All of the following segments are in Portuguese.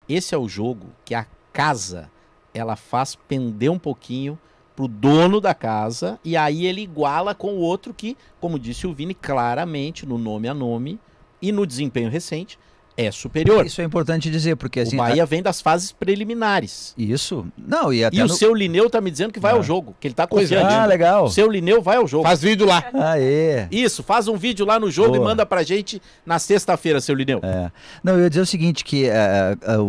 esse é o jogo que a casa, ela faz pender um pouquinho pro dono da casa, e aí ele iguala com o outro que, como disse o Vini, claramente, no nome a nome e no desempenho recente, é superior. Isso é importante dizer, porque assim... O Bahia vem das fases preliminares. Isso. Não, e até o seu Lineu tá me dizendo que vai ao jogo, que ele tá confiante. Ah, legal. O seu Lineu vai ao jogo. Faz vídeo lá. Aê. Isso, faz um vídeo lá no jogo. Boa. E manda pra gente na sexta-feira, seu Lineu. Não, eu ia dizer o seguinte, que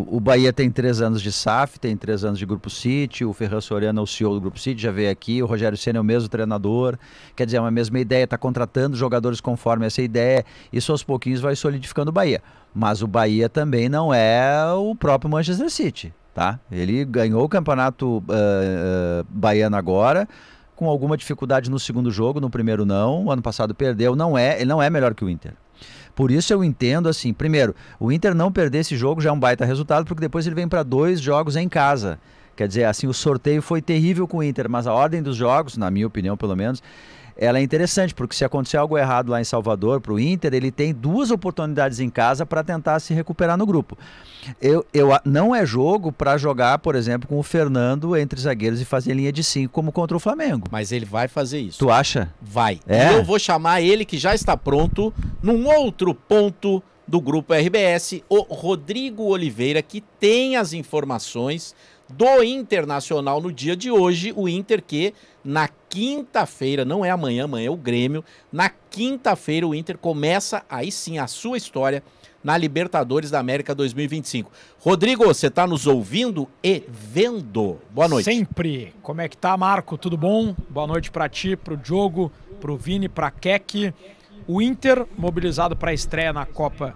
o Bahia tem 3 anos de SAF, tem 3 anos de Grupo City, o Ferran Soriano é o CEO do Grupo City, já veio aqui, o Rogério Ceni é o mesmo treinador, quer dizer, é uma mesma ideia, tá contratando jogadores conforme essa ideia, isso aos pouquinhos vai solidificando o Bahia. Mas o Bahia também não é o próprio Manchester City, tá? Ele ganhou o campeonato baiano agora, com alguma dificuldade no segundo jogo, no primeiro não, o ano passado perdeu, ele não é melhor que o Inter. Por isso eu entendo assim, primeiro, o Inter não perder esse jogo já é um baita resultado, porque depois ele vem para 2 jogos em casa. Quer dizer, assim, o sorteio foi terrível com o Inter, mas a ordem dos jogos, na minha opinião pelo menos, ela é interessante, porque se acontecer algo errado lá em Salvador para o Inter, ele tem 2 oportunidades em casa para tentar se recuperar no grupo. Não é jogo para jogar, por exemplo, com o Fernando entre zagueiros e fazer linha de 5 como contra o Flamengo. Mas ele vai fazer isso. Tu acha? Vai. E eu vou chamar ele, que já está pronto, num outro ponto do Grupo RBS, o Rodrigo Oliveira, que tem as informações do Internacional no dia de hoje. O Inter que na quinta-feira, não é amanhã, amanhã é o Grêmio, na quinta-feira o Inter começa aí sim a sua história na Libertadores da América 2025. Rodrigo, você está nos ouvindo e vendo. Boa noite. Sempre. Como é que tá, Marco? Tudo bom? Boa noite para ti, para o Diogo, para o Vini, para Keck. O Inter, mobilizado para a estreia na Copa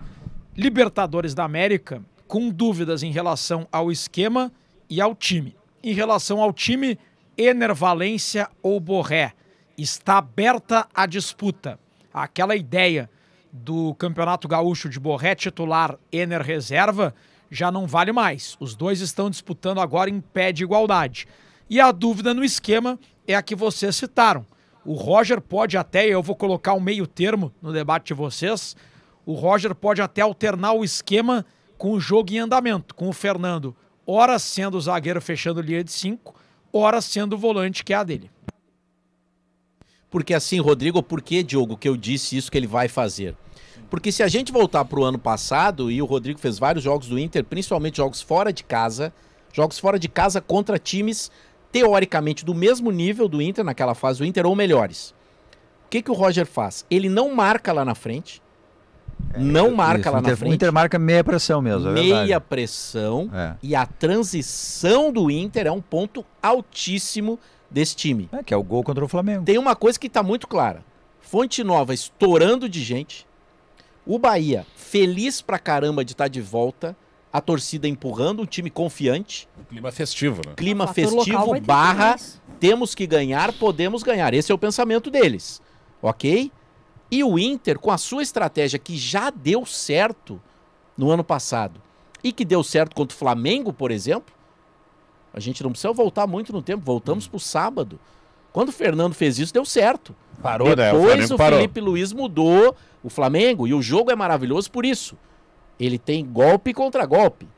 Libertadores da América, com dúvidas em relação ao esquema e ao time. Em relação ao time, Ener Valencia ou Borré, está aberta a disputa. Aquela ideia do Campeonato Gaúcho de Borré titular, Ener reserva, já não vale mais. Os dois estão disputando agora em pé de igualdade. E a dúvida no esquema é a que vocês citaram. O Roger pode até, eu vou colocar um meio termo no debate de vocês, o Roger pode até alternar o esquema com o jogo em andamento, com o Fernando, ora sendo o zagueiro fechando linha de 5, ora sendo o volante, que é a dele. Porque assim, Rodrigo, por que, Diogo, que eu disse isso que ele vai fazer? Porque se a gente voltar para o ano passado, e o Rodrigo fez vários jogos do Inter, principalmente jogos fora de casa contra times teoricamente do mesmo nível do Inter, naquela fase do Inter, ou melhores. O que o Roger faz? Ele não marca lá na frente, O Inter marca meia pressão mesmo, é verdade. Meia pressão, e a transição do Inter é um ponto altíssimo desse time. Que é o gol contra o Flamengo. Tem uma coisa que está muito clara. Fonte Nova estourando de gente, o Bahia feliz pra caramba de estar de volta, a torcida empurrando, um time confiante. Clima festivo, né? Clima festivo barra, temos que ganhar, podemos ganhar. Esse é o pensamento deles, ok? E o Inter, com a sua estratégia que já deu certo no ano passado e que deu certo contra o Flamengo, por exemplo, a gente não precisa voltar muito no tempo, voltamos pro sábado. Quando o Fernando fez isso, deu certo. Parou, Depois né? o Felipe Luiz mudou o Flamengo e o jogo é maravilhoso por isso. Ele tem golpe contra golpe.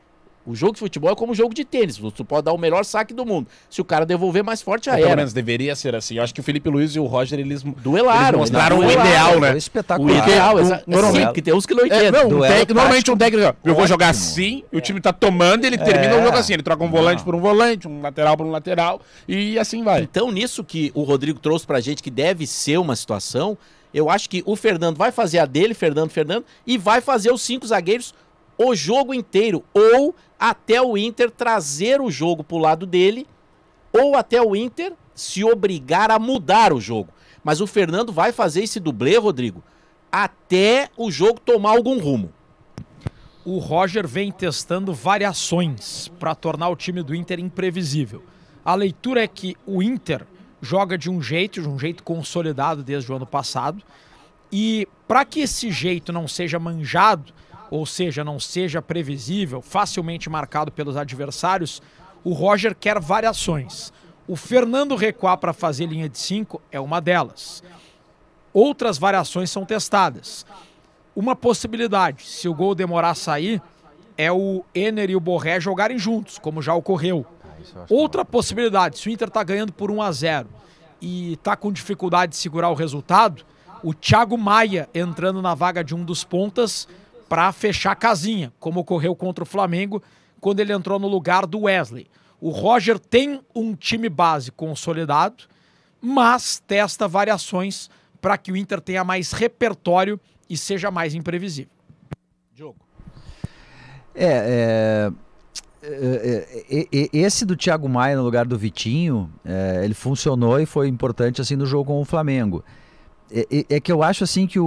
O jogo de futebol é como um jogo de tênis. Você pode dar o melhor saque do mundo. Se o cara devolver mais forte, já era. Pelo menos deveria ser assim. Eu acho que o Felipe Luiz e o Roger, eles duelaram. Eles mostraram o ideal, né? Espetacular. O ideal, normalmente, porque tem uns que não entendem. Normalmente um técnico, eu vou jogar assim, e o time tá tomando, ele termina o jogo assim. Ele troca um volante por um volante, um lateral por um lateral, e assim vai. Então, nisso que o Rodrigo trouxe pra gente, que deve ser uma situação, eu acho que o Fernando vai fazer a dele, Fernando, e vai fazer os 5 zagueiros o jogo inteiro, ou até o Inter trazer o jogo pro lado dele, ou até o Inter se obrigar a mudar o jogo. Mas o Fernando vai fazer esse dublê, Rodrigo, até o jogo tomar algum rumo. O Roger vem testando variações para tornar o time do Inter imprevisível. A leitura é que o Inter joga de um jeito consolidado desde o ano passado, e para que esse jeito não seja manjado, ou seja, não seja previsível, facilmente marcado pelos adversários, o Roger quer variações. O Fernando recuar para fazer linha de 5 é uma delas. Outras variações são testadas. Uma possibilidade, se o gol demorar a sair, é o Ener e o Borré jogarem juntos, como já ocorreu. Outra possibilidade, se o Inter tá ganhando por 1-0 e tá com dificuldade de segurar o resultado, o Thiago Maia entrando na vaga de um dos pontas para fechar a casinha, como ocorreu contra o Flamengo, quando ele entrou no lugar do Wesley. O Roger tem um time base consolidado, mas testa variações para que o Inter tenha mais repertório e seja mais imprevisível. Diogo. Esse do Thiago Maia no lugar do Vitinho, ele funcionou e foi importante assim no jogo com o Flamengo. É que eu acho assim que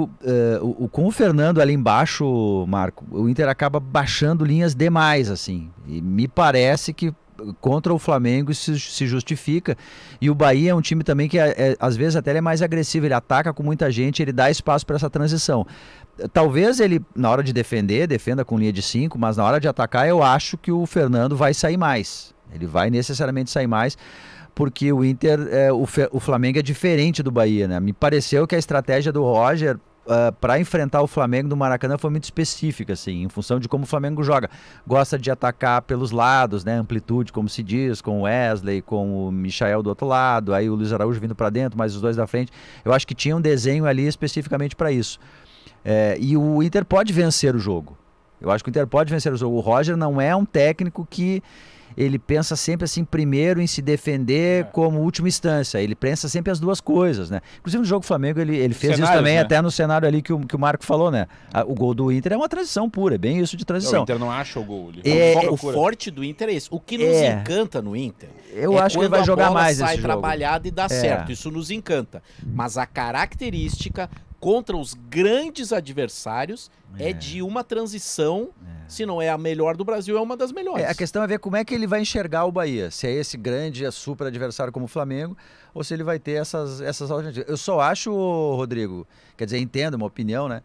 com o Fernando ali embaixo, Marco, o Inter acaba baixando linhas demais, assim. E me parece que contra o Flamengo isso se justifica. E o Bahia é um time também que às vezes até ele é mais agressivo, ele ataca com muita gente, ele dá espaço para essa transição. Talvez ele, na hora de defenda com linha de 5, mas na hora de atacar eu acho que o Fernando vai sair mais. Ele vai necessariamente sair mais, porque o Inter, o Flamengo é diferente do Bahia, né? Me pareceu que a estratégia do Roger para enfrentar o Flamengo no Maracanã foi muito específica, assim, em função de como o Flamengo joga. Gosta de atacar pelos lados, né? Amplitude, como se diz, com o Wesley, com o Michael do outro lado, aí o Luiz Araújo vindo para dentro, mais os dois da frente. Eu acho que tinha um desenho ali especificamente para isso. E o Inter pode vencer o jogo. Eu acho que o Inter pode vencer o jogo. O Roger não é um técnico que ele pensa sempre assim, primeiro em se defender como última instância. Ele pensa sempre as duas coisas, né? Inclusive no jogo do Flamengo ele fez isso também, né? Até no cenário ali que o Marco falou, né? O gol do Inter é uma transição pura, é bem isso de transição. O Inter não acha o gol. O forte do Inter é esse. O que nos encanta no Inter eu acho que ele vai jogar mais esse sai jogo. Trabalhada e dá certo. Isso nos encanta. Mas a característica contra os grandes adversários é de uma transição, se não é a melhor do Brasil, é uma das melhores. A questão é ver como é que ele vai enxergar o Bahia, se é esse grande super adversário como o Flamengo, ou se ele vai ter essas alternativas. Eu só acho, Rodrigo, quer dizer, entendo uma opinião, né,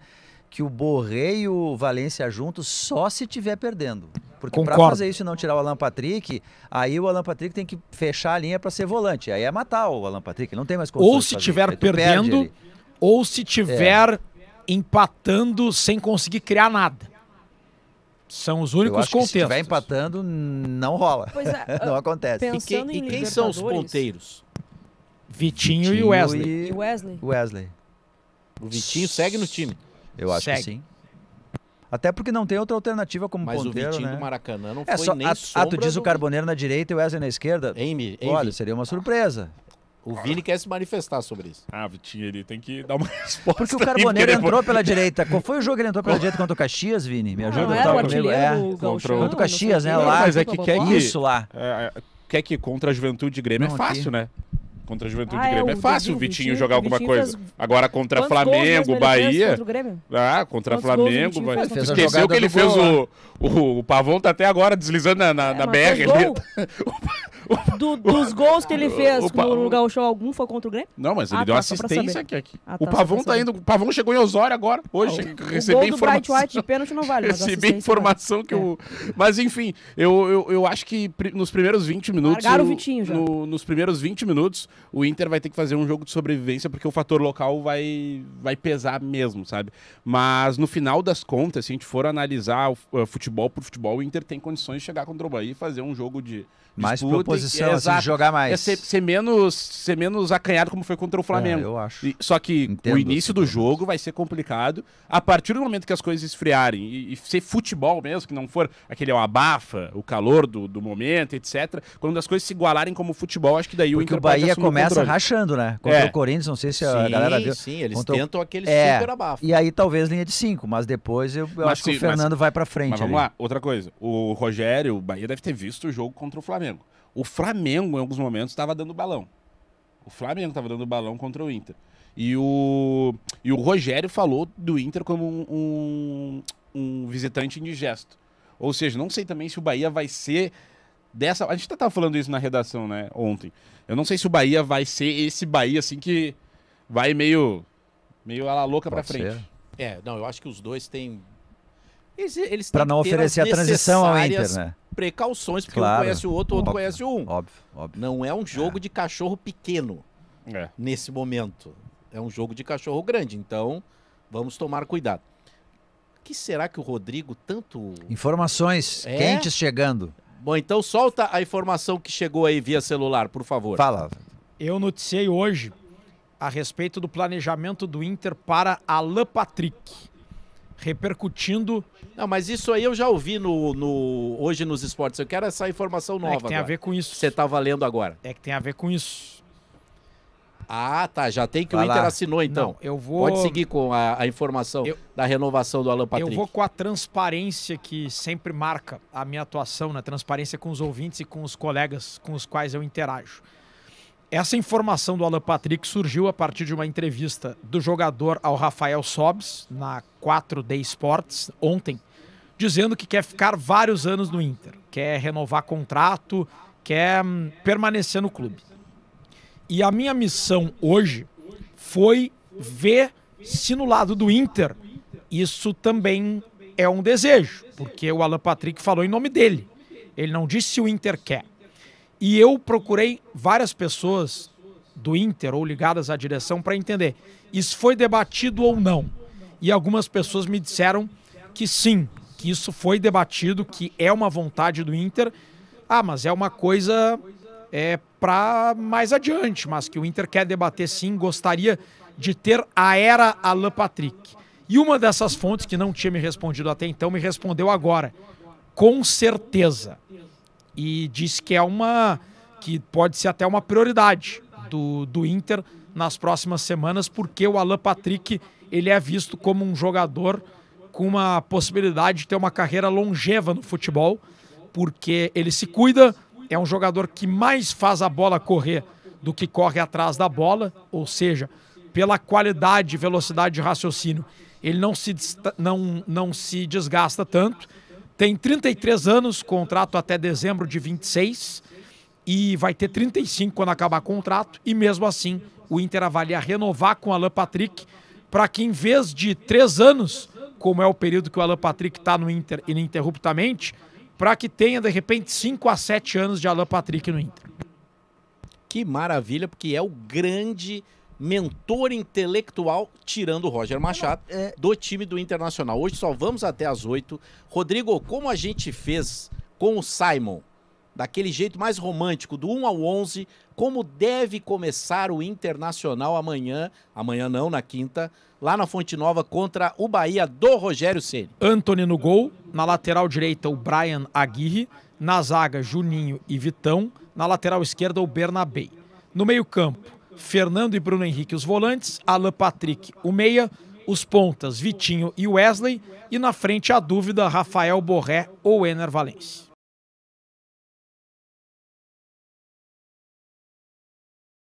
que o Borré e o Valência juntos só se tiver perdendo. Porque para fazer isso e não tirar o Alan Patrick, aí o Alan Patrick tem que fechar a linha para ser volante. Aí é matar o Alan Patrick, ele não tem mais condições. Ou se estiver perdendo, ou se tiver empatando sem conseguir criar nada. São os únicos contextos. Se estiver empatando, não rola. Pois é, não acontece. E quem são os ponteiros? Vitinho e Wesley. E Wesley? Wesley. O Vitinho segue no time. Eu acho que sim. Até porque não tem outra alternativa como ponteiro, mas o Vitinho, né? Do Maracanã não foi nem tu diz o Carboneiro na direita e o Wesley na esquerda? Olha, seria uma surpresa. O Vini quer se manifestar sobre isso. O Vitinho, ele tem que dar uma resposta. Porque o Carboneiro entrou pela direita. Qual foi o jogo que ele entrou pela direita contra o Caxias, Vini? Me ajuda. Não era o artilheiro contra o Caxias, né? Lá. Mas é que quer que... Isso lá. Quer que contra a Juventude de Grêmio é fácil, né? Contra a Juventude de Grêmio é fácil o Vitinho jogar alguma coisa. Agora contra Flamengo, Bahia... Contra Flamengo... Esqueceu que ele fez o Pavão tá até agora deslizando na BR ali. Dos gols que ele fez no Gauchão, algum foi contra o Grêmio? Não, mas ele deu assistência aqui. O Pavão tá indo. O Pavão chegou em Osório agora. Hoje recebi informação. O gol do Bright White de pênalti não vale. Recebi informação que o... Mas enfim, eu acho que nos primeiros 20 minutos... Largaram o Vitinho já. Nos primeiros 20 minutos, o Inter vai ter que fazer um jogo de sobrevivência, porque o fator local vai pesar mesmo, sabe? Mas no final das contas, se a gente for analisar o futebol por futebol, o Inter tem condições de chegar contra o Bahia e fazer um jogo de... mais proposição, assim, de jogar mais. Ser menos acanhado como foi contra o Flamengo. Eu acho. Só que o início do jogo vai ser complicado. A partir do momento que as coisas esfriarem e ser futebol mesmo, que não for aquele abafa, o calor do momento, etc. Quando as coisas se igualarem como futebol, acho que daí o Inter pode assumir o Bahia começa rachando, né? Contra o Corinthians, não sei se a galera viu. Sim, eles tentam aquele super abafa. E aí talvez linha de 5, mas depois eu acho que o Fernando vai pra frente. Mas vamos lá, outra coisa. O Rogério, o Bahia deve ter visto o jogo contra o Flamengo. O Flamengo, em alguns momentos, estava dando balão. O Flamengo estava dando balão contra o Inter. E o Rogério falou do Inter como um visitante indigesto. Ou seja, não sei também se o Bahia vai ser dessa... A gente estava falando isso na redação, né, ontem. Eu não sei se o Bahia vai ser esse Bahia, assim, que vai meio a la louca pra frente. Não, eu acho que os dois têm... Eles para não oferecer a transição ao Inter, né? Precauções, porque um conhece o outro conhece o um. Óbvio. Não é um jogo de cachorro pequeno nesse momento. É um jogo de cachorro grande, então vamos tomar cuidado. que será que o Rodrigo tanto... Informações quentes chegando. Bom, então solta a informação que chegou aí via celular, por favor. Fala. Eu noticiei hoje a respeito do planejamento do Inter para Alan Patrick, repercutindo... Não, mas isso aí eu já ouvi hoje nos esportes. Eu quero essa informação nova que tem agora, a ver com isso. Você tá valendo agora. É que tem a ver com isso. Ah, tá. Já tem que Vai o Inter lá. assinou, então. Não, eu vou... Pode seguir com a informação da renovação do Alan Patrick. Eu vou com a transparência que sempre marca a minha atuação, né? Transparência com os ouvintes e com os colegas com os quais eu interajo. Essa informação do Alan Patrick surgiu a partir de uma entrevista do jogador ao Rafael Sobis, na 4D Sports, ontem, dizendo que quer ficar vários anos no Inter, quer renovar contrato, quer permanecer no clube. E a minha missão hoje foi ver se no lado do Inter isso também é um desejo, porque o Alan Patrick falou em nome dele. Ele não disse se o Inter quer. E eu procurei várias pessoas do Inter ou ligadas à direção para entender isso foi debatido ou não. E algumas pessoas me disseram que sim, que isso foi debatido, que é uma vontade do Inter. Ah, mas é uma coisa para mais adiante, mas que o Inter quer debater sim, gostaria de ter a era Alan Patrick. E uma dessas fontes que não tinha me respondido até então me respondeu agora, com certeza. E disse que que pode ser até uma prioridade do Inter nas próximas semanas, porque o Alan Patrick ele é visto como um jogador com uma possibilidade de ter uma carreira longeva no futebol, porque ele se cuida, é um jogador que mais faz a bola correr do que corre atrás da bola, ou seja, pela qualidade e velocidade de raciocínio, ele não se desgasta tanto. Tem 33 anos, contrato até dezembro de 26 e vai ter 35 quando acabar o contrato e mesmo assim o Inter avalia renovar com o Alan Patrick para que em vez de 3 anos, como é o período que o Alan Patrick está no Inter ininterruptamente, para que tenha de repente 5 a 7 anos de Alan Patrick no Inter. Que maravilha, porque é o grande mentor intelectual, tirando o Roger Machado, do time do Internacional. Hoje só vamos até às 8. Rodrigo, como a gente fez com o Simon, daquele jeito mais romântico, do 1 ao 11, como deve começar o Internacional amanhã não, na quinta, lá na Fonte Nova contra o Bahia do Rogério Ceni. Antony no gol, na lateral direita o Brian Aguirre, na zaga Juninho e Vitão, na lateral esquerda o Bernabé. No meio-campo, Fernando e Bruno Henrique os volantes, Alan Patrick o meia, os pontas Vitinho e Wesley e na frente a dúvida Rafael Borré ou Ener Valencia.